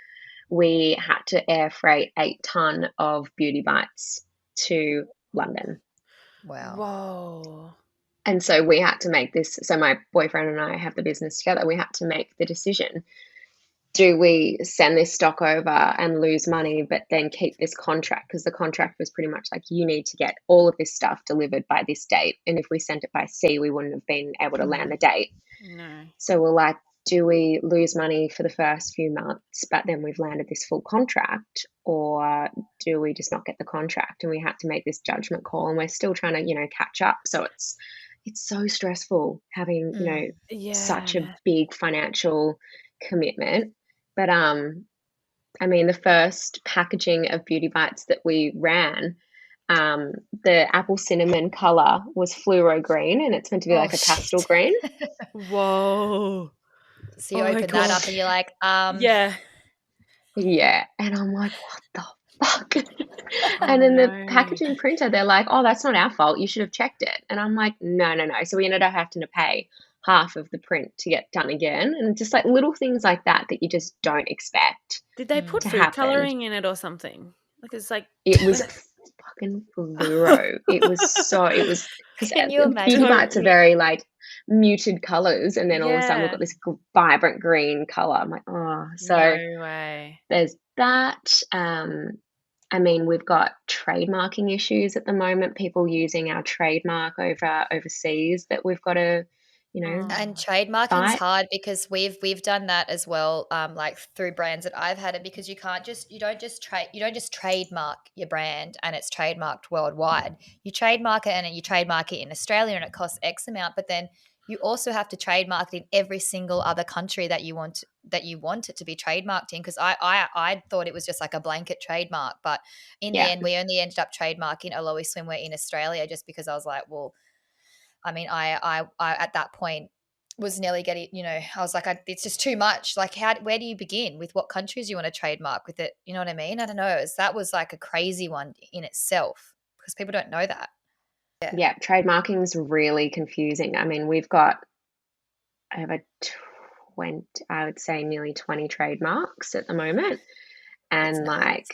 We had to air freight 8 ton of Beauty Bites to London. Wow. Whoa. And so we had to make this. So my boyfriend and I have the business together. We had to make the decision. Do we send this stock over and lose money, but then keep this contract? Because the contract was pretty much like, you need to get all of this stuff delivered by this date. And if we sent it by sea, we wouldn't have been able to land the date. No. So we're like, do we lose money for the first few months, but then we've landed this full contract? Or do we just not get the contract? And we had to make this judgment call, and we're still trying to, catch up. So it's so stressful having, such a big financial commitment. But I mean, the first packaging of Beauty Bites that we ran, the apple cinnamon color was fluoro green, and it's meant to be like a pastel green. Whoa. So you open that up and you're like, yeah. And I'm like, what the fuck? And then the packaging printer, they're like, oh, that's not our fault. You should have checked it. And I'm like, no. So we ended up having to pay half of the print to get done again. And just like little things like that you just don't expect. Did they put food coloring in it or something? Like it's like it was fucking fluoro. It was because Beauty Bites are very like muted colors, and then all of a sudden we've got this vibrant green color. I'm like, oh, so no way. There's that. I mean, we've got trademarking issues at the moment, people using our trademark overseas that we've got to, And trademarking's fight. hard because we've done that as well, like through brands that I've had it, because you don't just trademark your brand and it's trademarked worldwide. You trademark it and you trademark it in Australia and it costs X amount, but then you also have to trademark it in every single other country that you want it to be trademarked in. Because I thought it was just like a blanket trademark, but in the Yeah. end, we only ended up trademarking Aloe Swimwear in Australia just because I was like, well, I mean, I at that point was nearly getting, I was like, it's just too much. Like, where do you begin with what countries you want to trademark with it? You know what I mean? I don't know. That was like a crazy one in itself because people don't know that. Yeah, trademarking is really confusing. I mean, we've got over 20, I would say nearly 20 trademarks at the moment. And like,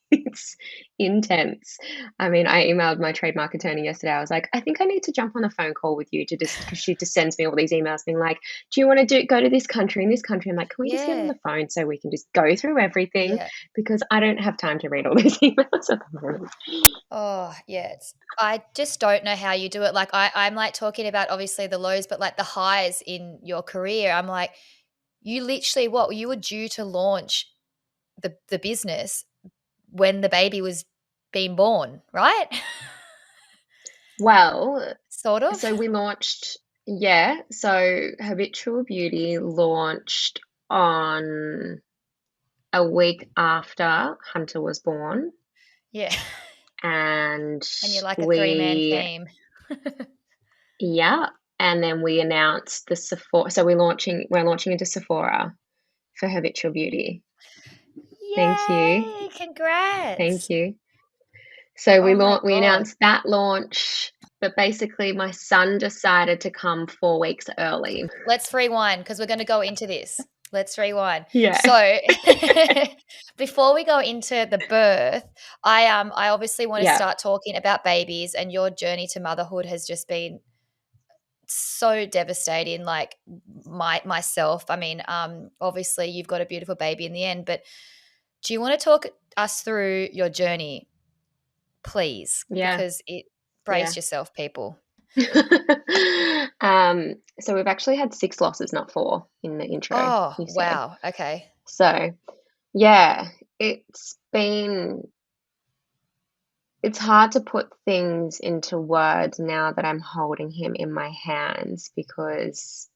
it's intense. I mean, I emailed my trademark attorney yesterday. I was like, I think I need to jump on a phone call with you because she just sends me all these emails being like, do you want to go to this country and this country? I'm like, can we just get on the phone so we can just go through everything? Because I don't have time to read all these emails at the moment. Oh, yeah. I just don't know how you do it. Like I'm like talking about obviously the lows, but like the highs in your career. I'm like, you literally you were due to launch the business when the baby was being born, right? Well, Sort of. so we launched, so Habitual Beauty launched on a week after Hunter was born. Yeah. And you're like a 3-man team. Yeah. And then we announced the Sephora. So we're launching into Sephora for Habitual Beauty. Yay, Thank you. Congrats. Thank you. So we God. announced that launch, but basically my son decided to come 4 weeks early. Let's rewind because we're going to go into this. Let's rewind. Yeah. So before we go into the birth, I obviously want to start talking about babies, and your journey to motherhood has just been so devastating. Like myself, I mean, obviously you've got a beautiful baby in the end, but do you want to talk us through your journey, please? Yeah. Because brace yourself, people. So we've actually had 6 losses, not 4 in the intro. Oh, wow. Okay. So, yeah, it's hard to put things into words now that I'm holding him in my hands because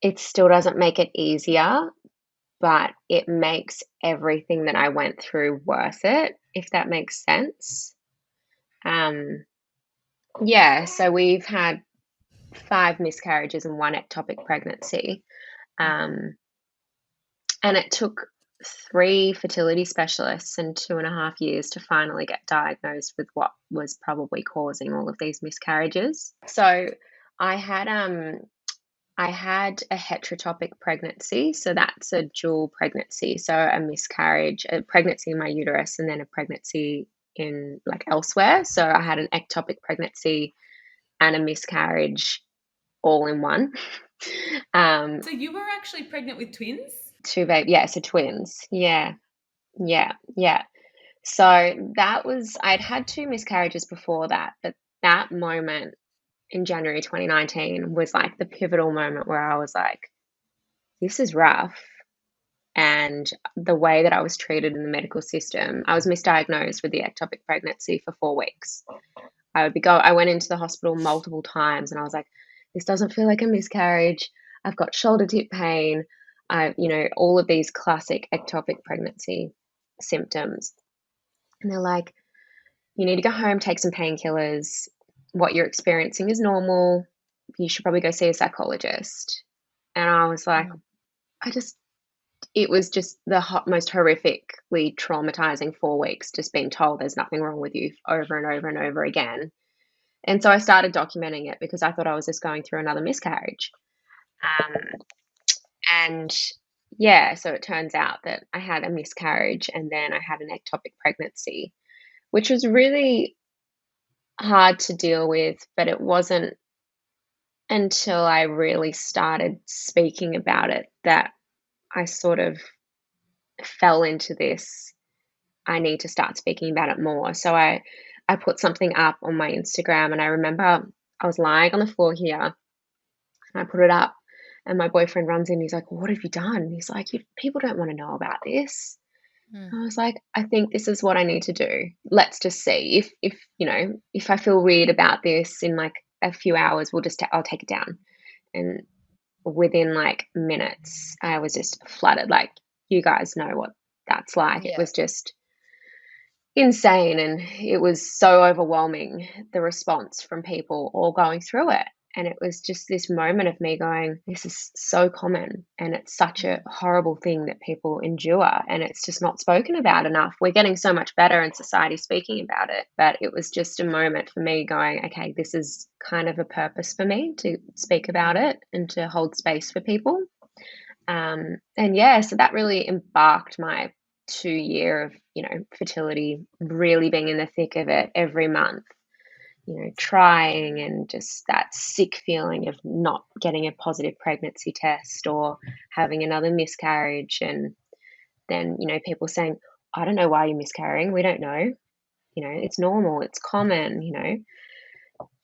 it still doesn't make it easier, but it makes everything that I went through worth it, if that makes sense. So we've had 5 miscarriages and 1 ectopic pregnancy. And it took 3 fertility specialists and 2.5 years to finally get diagnosed with what was probably causing all of these miscarriages. So I had a heterotopic pregnancy, so that's a dual pregnancy, so a miscarriage, a pregnancy in my uterus, and then a pregnancy in like elsewhere. So I had an ectopic pregnancy and a miscarriage all in one. So you were actually pregnant with twins? 2 babies, so twins. Yeah. So I'd had 2 miscarriages before that, but that moment in January 2019 was like the pivotal moment where I was like, this is rough. And the way that I was treated in the medical system, I was misdiagnosed with the ectopic pregnancy for 4 weeks. I went into the hospital multiple times and I was like, this doesn't feel like a miscarriage. I've got shoulder tip pain. All of these classic ectopic pregnancy symptoms. And they're like, you need to go home, take some painkillers. What you're experiencing is normal. You should probably go see a psychologist. And I was like, it was just the most horrifically traumatizing 4 weeks, just being told there's nothing wrong with you over and over and over again. And so I started documenting it because I thought I was just going through another miscarriage. So it turns out that I had a miscarriage and then I had an ectopic pregnancy, which was really hard to deal with, but it wasn't until I really started speaking about it that I sort of fell into this, I need to start speaking about it more. So I put something up on my Instagram, and I remember I was lying on the floor here, and I put it up, and my boyfriend runs in. He's like, "What have you done?" He's like, "People don't want to know about this." I was like, "I think this is what I need to do. Let's just see if if I feel weird about this in like a few hours, I'll take it down." And within like minutes, I was just flooded. Like, you guys know what that's like. It was just insane, and it was so overwhelming, the response from people all going through it. And it was just this moment of me going, this is so common, and it's such a horrible thing that people endure, and it's just not spoken about enough. We're getting so much better in society speaking about it, but it was just a moment for me going, okay, this is kind of a purpose for me to speak about it and to hold space for people. And yeah, so that really embarked my 2 year of, fertility, really being in the thick of it every month, trying, and just that sick feeling of not getting a positive pregnancy test or having another miscarriage. And then, people saying, I don't know why you're miscarrying. We don't know. It's normal. It's common,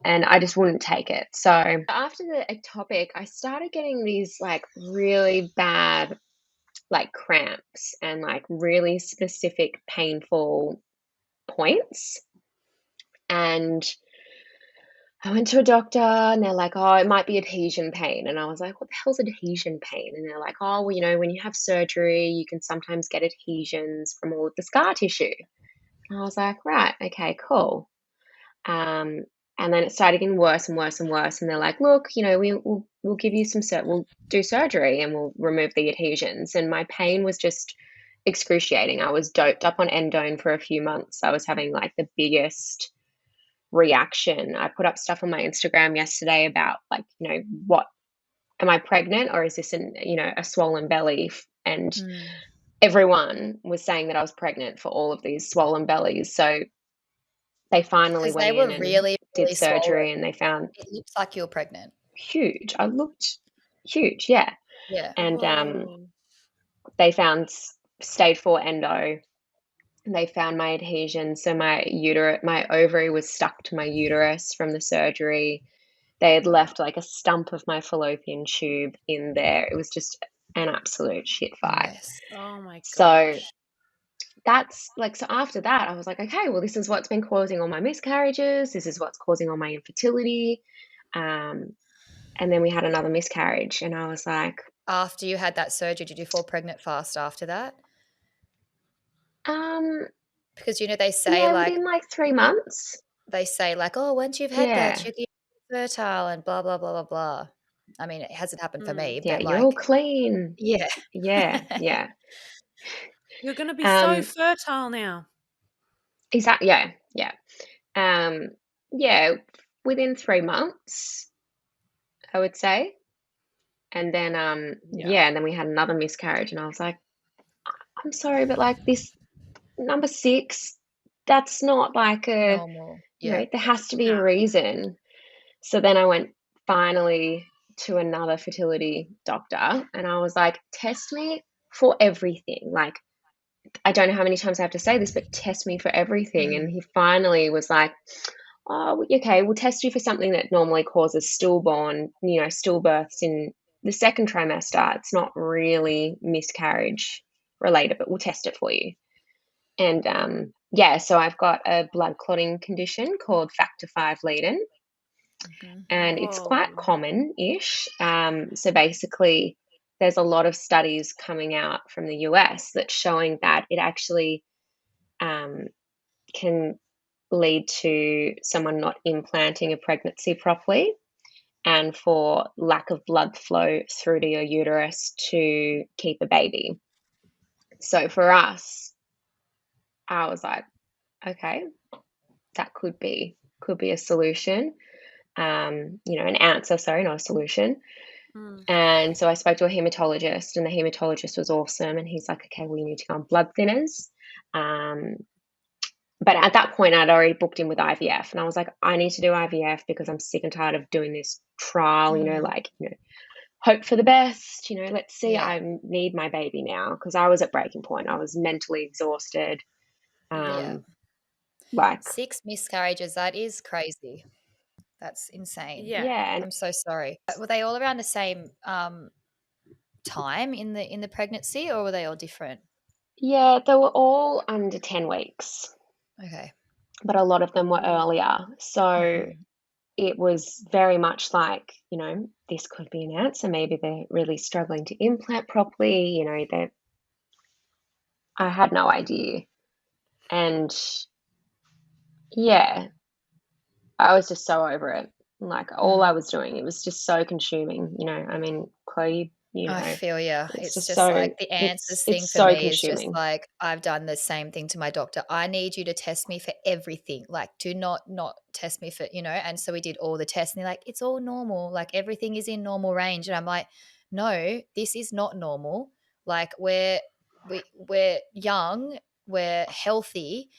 and I just wouldn't take it. So after the ectopic, I started getting these like really bad like cramps and like really specific painful points. And I went to a doctor, and they're like, oh, it might be adhesion pain. And I was like, what the hell's adhesion pain? And they're like, oh, well, when you have surgery, you can sometimes get adhesions from all of the scar tissue. And I was like, right, okay, cool. And then it started getting worse and worse and worse. And they're like, look, we'll give you we'll do surgery and we'll remove the adhesions. And my pain was just excruciating. I was doped up on endone for a few months. I was having like the biggest reaction. I put up stuff on my Instagram yesterday about like, what, am I pregnant, or is this a swollen belly? And everyone was saying that I was pregnant for all of these swollen bellies. So they finally went in and really did surgery swollen. and they found it looks like you're pregnant. Huge. I looked huge, yeah. And they found stage 4 endo. They found my adhesion, so my ovary was stuck to my uterus from the surgery. They had left like a stump of my fallopian tube in there. It was just an absolute shit fight. Yes. Oh my gosh. So that's like, so after that, I was like, okay, well, this is what's been causing all my miscarriages. This is what's causing all my infertility. And then we had another miscarriage, and I was like, after you had that surgery, did you fall pregnant fast after that? Because they say within like 3 months. They say like, oh, once you've had that, you're fertile and blah blah blah blah blah. I mean, it hasn't happened for me, yeah, but you're all clean. Yeah. Yeah. You're going to be so fertile now. Exactly. Yeah. Yeah, within 3 months, I would say. And then, and then we had another miscarriage, and I was like, I'm sorry, but like this number 6, that's not like a normal. there has to be a reason. So then I went finally to another fertility doctor, and I was like, test me for everything. Like, I don't know how many times I have to say this, but test me for everything. And he finally was like, oh, okay, we'll test you for something that normally causes stillbirths in the second trimester. It's not really miscarriage related, but we'll test it for you. And so I've got a blood clotting condition called factor V Leiden. And it's quite common-ish. So basically, there's a lot of studies coming out from the US that's showing that it actually can lead to someone not implanting a pregnancy properly, and for lack of blood flow through to your uterus to keep a baby. So for us, I was like, okay, that could be a solution. An answer, not a solution. And so I spoke to a hematologist, and the hematologist was awesome. And he's like, okay, well, you need to go on blood thinners. But at that point, I'd already booked in with IVF, and I was like, I need to do IVF because I'm sick and tired of doing this trial, hope for the best, let's see. Yeah. I need my baby now, because I was at breaking point. I was mentally exhausted. Yeah. Like 6 miscarriages, that is crazy. That's insane. Yeah. yeah, I'm so sorry. Were they all around the same time in the pregnancy, or were they all different? yeah, they were all under 10 weeks, Okay. but a lot of them were earlier. So Mhm. it was very much like, this could be an answer. Maybe they're really struggling to implant properly. I had no idea. And yeah, I was just so over it. Like, all I was doing, it was just so consuming. I mean, Chloe, I feel yeah. it's It's just just so, like the answers thing it's for so me is just consuming. like I've done the same thing to my doctor. I need you to test me for everything. Like, do not test me for, and so we did all the tests and they're like, it's all normal. Like everything is in normal range. And I'm like, no, this is not normal. Like we're young, we're healthy.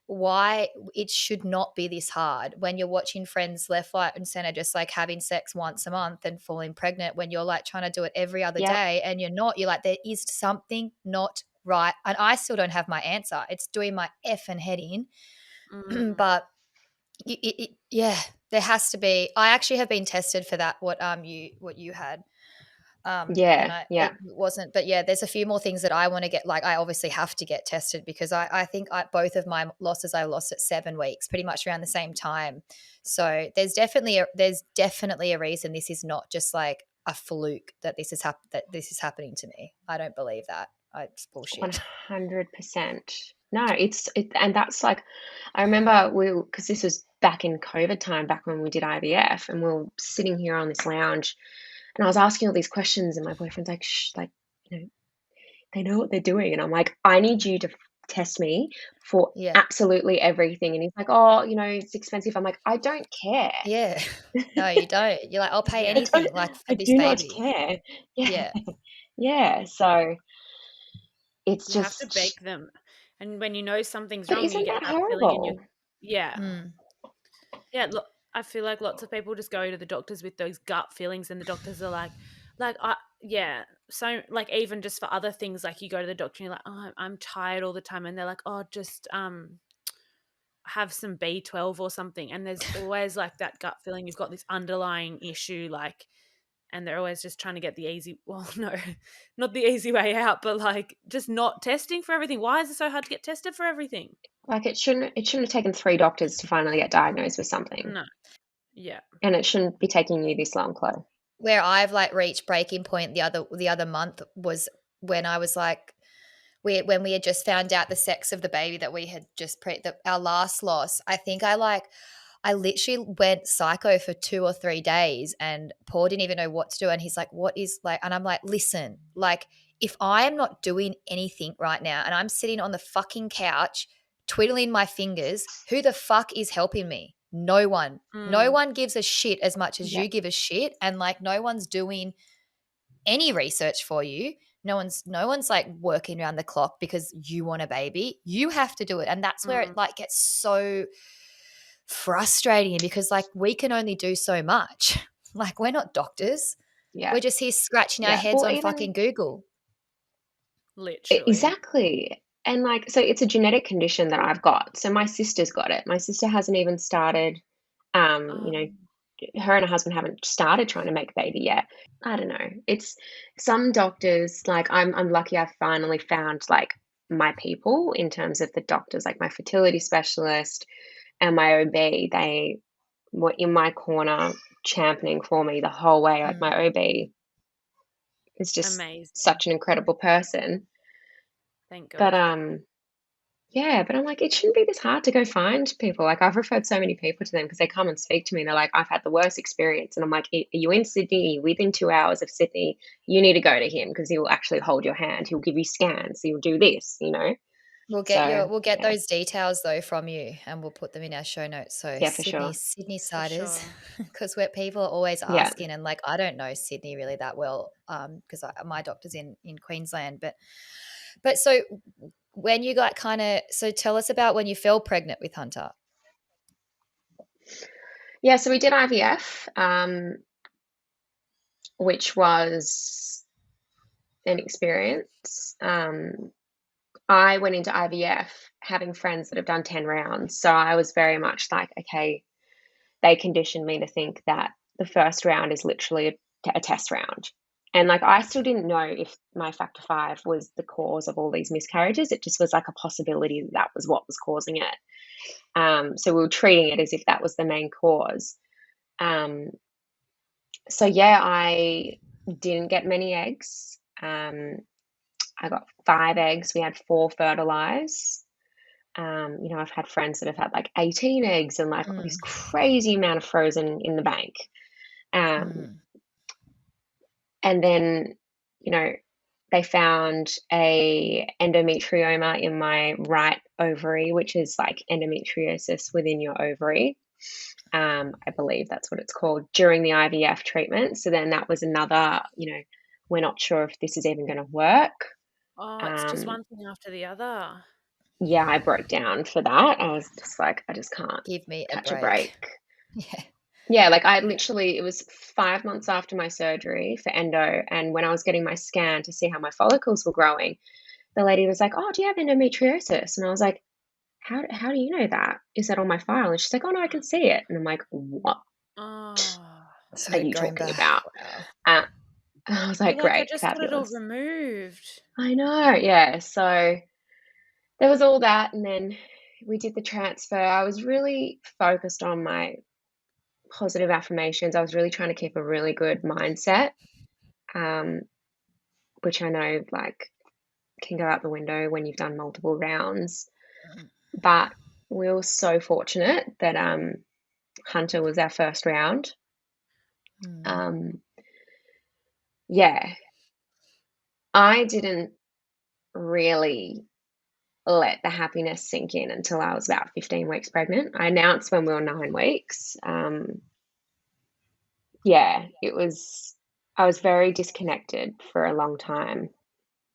Why it should not be this hard when you're watching friends left, right, and center just like having sex once a month and falling pregnant, when you're like trying to do it every other Yep. day and you're not. You're like, there is something not right. And I still don't have my answer. It's doing my effing head in. But yeah, there has to be. I actually have been tested for that. What you had. And Yeah. it wasn't, but yeah, there's a few more things that I want to get. Like, I obviously have to get tested because I think both of my losses I lost at 7 weeks, pretty much around the same time. So there's definitely a reason this is not just like a fluke that this is happening to me. I don't believe that. It's bullshit. 100%. No, and that's like, I remember because this was back in COVID time, back when we did IVF, and we were sitting here on this lounge, and I was asking all these questions, and my boyfriend's like, shh, like, they know what they're doing. And I'm like, I need you to test me for Yeah. absolutely everything. And he's like, oh, it's expensive. I'm like, I don't care. Yeah. No, you don't. You're like, I'll pay anything like for I this do not baby. care. Yeah. Yeah. Yeah. So it's You have to just, bake them. And when you know something's but wrong, you isn't get that that feeling in your horrible? yeah. Mm. Yeah, look, I feel like lots of people just go to the doctors with those gut feelings, and the doctors are like yeah. So like even just for other things, like you go to the doctor and you're like, oh, I'm tired all the time, and they're like, oh, just have some B12 or something, and there's always like that gut feeling you've got this underlying issue, like, and they're always just trying to get the easy, well, no, not the easy way out, but like just not testing for everything. Why is it so hard to get tested for everything? Like, it shouldn't have taken 3 doctors to finally get diagnosed with something. No. Yeah. And it shouldn't be taking you this long, Chloe. Where I've like reached breaking point the other month was when I was like, when we had just found out the sex of the baby that we had just our last loss. I think I literally went psycho for 2 or 3 days, and Paul didn't even know what to do. And he's like, what is like, and I'm like, listen, like, if I am not doing anything right now and I'm sitting on the fucking couch twiddling my fingers, who the fuck is helping me? No one. No one gives a shit as much as you give a shit. And like, no one's doing any research for you. No one's like working around the clock because you want a baby. You have to do it. And that's where it like gets so frustrating, because like we can only do so much. Like, we're not doctors. Yeah. We're just here scratching our heads on fucking Google. Literally. Exactly. And like, so it's a genetic condition that I've got. So my sister's got it. My sister hasn't even started, her and her husband haven't started trying to make a baby yet. I don't know. It's some doctors, like I'm lucky I finally found like my people in terms of the doctors, like my fertility specialist and my OB. They were in my corner championing for me the whole way. Like, my OB is just amazing. such an incredible person. Thank God. But yeah, but I'm like, it shouldn't be this hard to go find people. Like, I've referred so many people to them because they come and speak to me and they're like, I've had the worst experience. And I'm like, are you in Sydney? Are you within 2 hours of Sydney? You need to go to him because he will actually hold your hand. He'll give you scans. He'll do this, We'll get yeah. those details though from you, and we'll put them in our show notes. So Yeah, for sure. Sydney siders, because where people are always asking, and like, I don't know Sydney really that well, because my doctor's in Queensland, but so when you got so tell us about when you fell pregnant with Hunter. Yeah, so we did IVF. which was an experience. I went into IVF having friends that have done 10 rounds. So I was very much like, okay, they conditioned me to think that the first round is literally a test round. And like, I still didn't know if my factor 5 was the cause of all these miscarriages. It just was like a possibility that that was what was causing it. So we were treating it as if that was the main cause. So yeah, I didn't get many eggs. I got 5 eggs. We had 4 fertilized. You know, I've had friends that have had like 18 eggs and like this crazy amount of frozen in the bank. And then, you know, they found a endometrioma in my right ovary, which is like endometriosis within your ovary. I believe that's what it's called, during the IVF treatment. So then that was another, you know, we're not sure if this is even going to work. Oh, it's just one thing after the other. Yeah, I broke down for that. I was just like, I just can't Give me catch a a break. break. Yeah, like I literally, it was 5 months after my surgery for endo. And when I was getting my scan to see how my follicles were growing, the lady was like, oh, do you have endometriosis? And I was like, how do you know that? Is that on my file? And she's like, oh, no, I can see it. And I'm like, what are you talking about? Wow. I was like, You're like, I great, just got it all fabulous. removed. I know, yeah. So there was all that. And then we did the transfer. I was really focused on my positive affirmations. I was really trying to keep a really good mindset, which I know like can go out the window when you've done multiple rounds. But we were so fortunate that Hunter was our first round. Yeah, I didn't really let the happiness sink in until I was about 15 weeks pregnant. I announced when we were 9 weeks. Yeah, I was very disconnected for a long time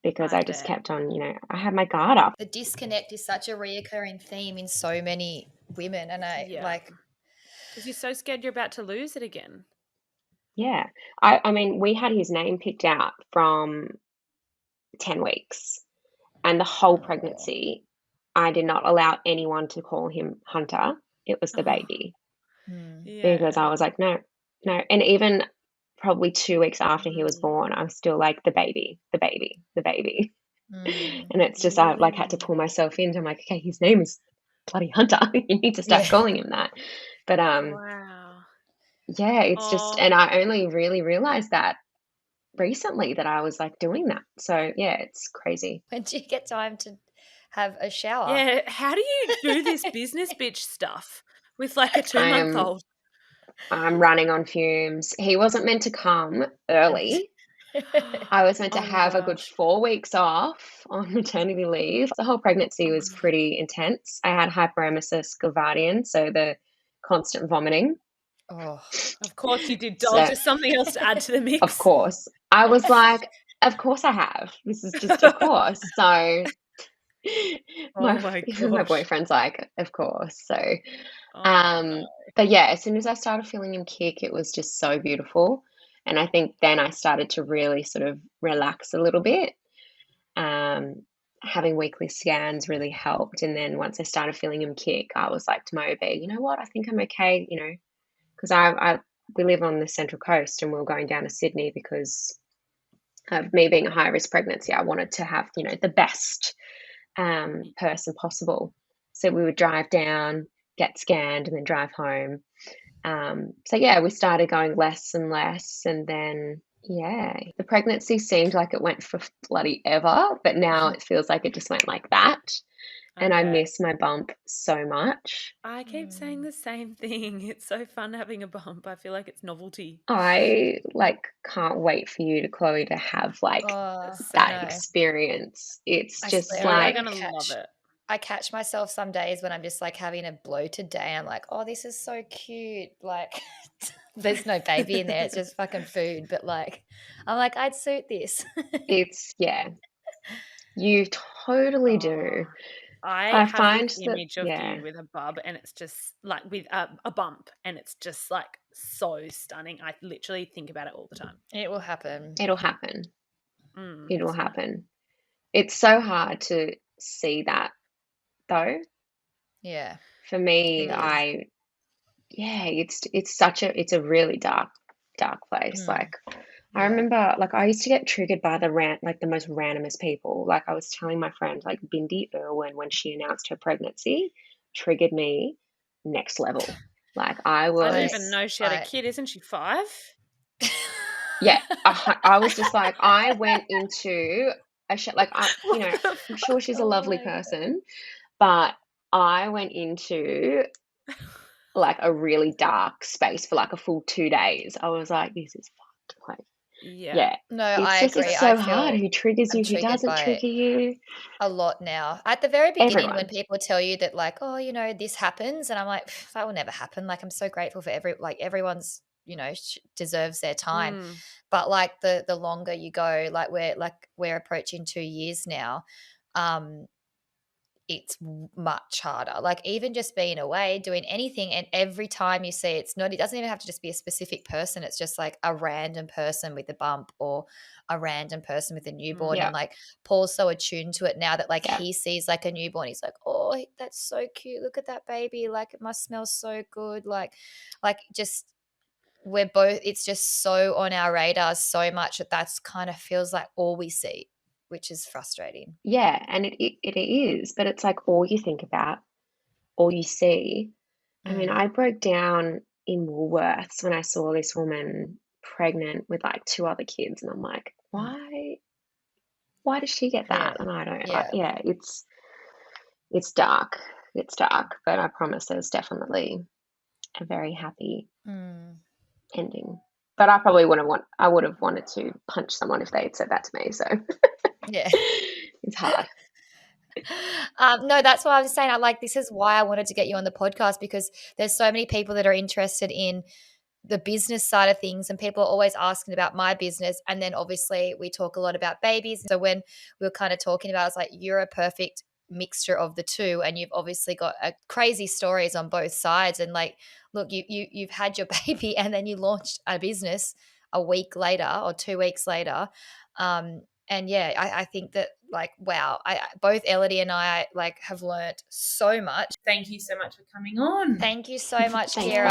because I just kept on, you know, I had my guard up. The disconnect is such a reoccurring theme in so many women. And like, because you're so scared you're about to lose it again. Yeah. I mean, we had his name picked out from 10 weeks, and the whole pregnancy, I did not allow anyone to call him Hunter. It was the baby. Because I was like, no. And even probably 2 weeks after he was born, I was still like, the baby. And it's just, I've like had to pull myself in. I'm like, okay, his name is bloody Hunter. You need to start calling him that. But wow. Yeah, it's just, and I only really realized that recently that I was like doing that. So yeah, it's crazy. when do you get time to have a shower? Yeah, how do you do this business bitch stuff with like a 2-month-old? I'm running on fumes. He wasn't meant to come early. I was meant to have a good 4 weeks off on maternity leave. The whole pregnancy was pretty intense. I had hyperemesis gravidae, so the constant vomiting. Oh, of course you did, doll. Just something else to add to the mix. Of course. I was like, of course I have. This is just of course. So my boyfriend's like, of course. So but yeah, as soon as I started feeling him kick, it was just so beautiful. And I think then I started to really sort of relax a little bit. Having weekly scans really helped. And then once I started feeling him kick, I was like to my OB, you know what, I think I'm okay, you know, because we live on the Central Coast and we were going down to Sydney because of me being a high-risk pregnancy. I wanted to have, you know, the best person possible. So we would drive down, get scanned, and then drive home. So yeah, we started going less and less, and then yeah, the pregnancy seemed like it went for bloody ever, but now it feels like it just went like that. And I miss my bump so much. I keep saying the same thing. It's so fun having a bump. I feel like it's novelty. I like can't wait for you, Chloe, to have like that experience. It's just like you're gonna love it. I catch myself some days when I'm just like having a bloated day. I'm like, oh, this is so cute. Like, there's no baby in there. It's just fucking food. But like, I'm like, I'd suit this. It's, yeah, you totally do. I have this image of you with a bub, and it's just like with a bump, and it's just like so stunning. I literally think about it all the time. It will happen. It'll happen. It will happen. It's so hard to see that, though. Yeah. For me, it's a really dark place. Like, I remember, like, I used to get triggered by the most randomest people. Like, I was telling my friend, like, Bindi Irwin, when she announced her pregnancy, triggered me next level. Like, I didn't even know she had a kid. Isn't she 5? Yeah, I was just like, I went into I'm sure she's a lovely person, but I went into like a really dark space for like a full 2 days. I was like, this is fucked. Like, yeah. No, I agree. It's so hard. Who triggers you? Who doesn't trigger you? A lot now. At the very beginning, when people tell you that, like, oh, you know, this happens, and I'm like, that will never happen. Like, I'm so grateful for everyone's, you know, deserves their time. But like the longer you go, like we're approaching 2 years now. It's much harder. Like, even just being away, doing anything, and every time you see it doesn't even have to just be a specific person. It's just like a random person with a bump or a random person with a newborn. And like, Paul's so attuned to it now that like he sees like a newborn, he's like, oh, that's so cute. Look at that baby. Like, it must smell so good. Like just we're both, it's just so on our radar so much that that's kind of feels like all we see, which is frustrating. Yeah, and it is, but it's like all you think about, all you see. I mean, I broke down in Woolworths when I saw this woman pregnant with like 2 other kids, and I'm like, why does she get that? And I don't. It's dark. It's dark, but I promise there's definitely a very happy ending. But I probably would have wanted to punch someone if they had said that to me. So yeah, it's hard. No, that's why I was saying, this is why I wanted to get you on the podcast, because there's so many people that are interested in the business side of things, and people are always asking about my business. And then obviously we talk a lot about babies. So when we were kind of talking about it, it's like, you're a perfect mixture of the two, and you've obviously got crazy stories on both sides. And like, look, you've had your baby and then you launched a business a week later or 2 weeks later. And yeah, I think that, like, wow, both Ellidy and I like have learnt so much. Thank you so much for coming on. Thank you so much, Keira.